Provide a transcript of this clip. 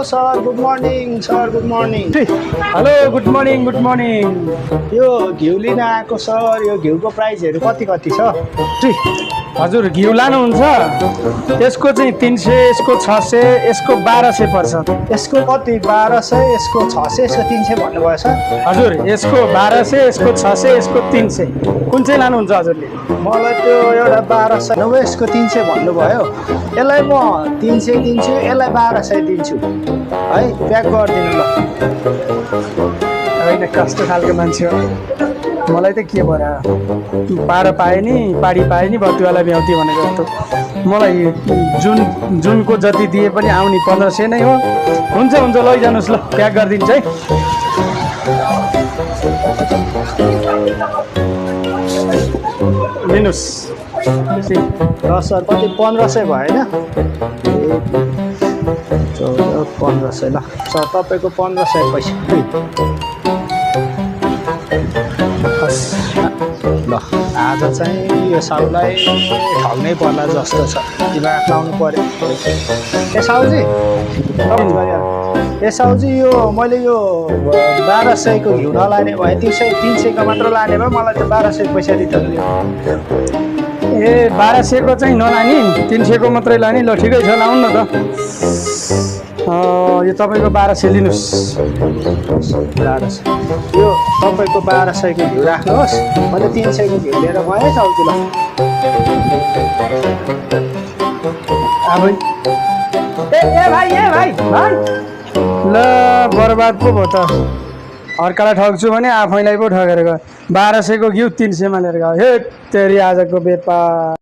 Sir good morning sir good morning. Hello good morning good morning. यो घिउ लिन आएको सर, यो घिउको प्राइसहरू कति कति छ? हजुर घिउ लानुहुन्छ? यसको चाहिँ 300, यसको 600, यसको 1200 पर्छ। यसको कति 1200, यसको 600, यसको 300 भन्नुभयो सर? हजुर यसको 1200, यसको 600, यसको 300। कुन चाहिँ लानुहुन्छ हजुरले? मलाई त्यो एउटा 1200 नभए यसको 300 भन्नुभयो। यसलाई म 300 दिन्छु, यसलाई 1200 दिन्छु है, प्याक गरिदिनु ल। होइन कस्तो खालको मान्छे हो, मलाई त के भयो पारो पाएँ नि पाडी पाएँ नि बटुवालाई ब्याउती भनेको जस्तो। मलाई जुनको जति दिए पनि आउने 1500 नै हो। हुन्छ हुन्छ लैजानुहोस् ल, प्याक गरिदिन्छ है। लिनुहोस्। ल सर कति 1500 भयो होइन? 1500 ल सर, तपाईँको 1500 पैसा ल। आज चाहिँ यो साउलाई ठग्नै पर्ला जस्तो छ, दिमाग लाउनु पर्यो। ए साउजी, ए साउजी, यो मैले यो 1200 को घिउ नलाने भए 300 को मात्र लाने भए मलाई त 1200 पैसा दिइदिनु। ए 1200 को चाहिँ नलाने, 300 को मात्रै लाने। ल ठिकै छ, लाउनु न त। यो तपाईँको 1200 लिनुहोस्। 1200 यो तपाईँको 1200 को घिउ राख्नुहोस्, मैले 300 को घिउ लिएर गएँ साउजी ल। ए भाइ ल बर्बाद पो भयो त। अर्कालाई ठग्छु भने आफैलाई पो ठगेर गयो। 1200 को घिउ 300 मा लिएर गयो। हे तेरी आजको व्यापार।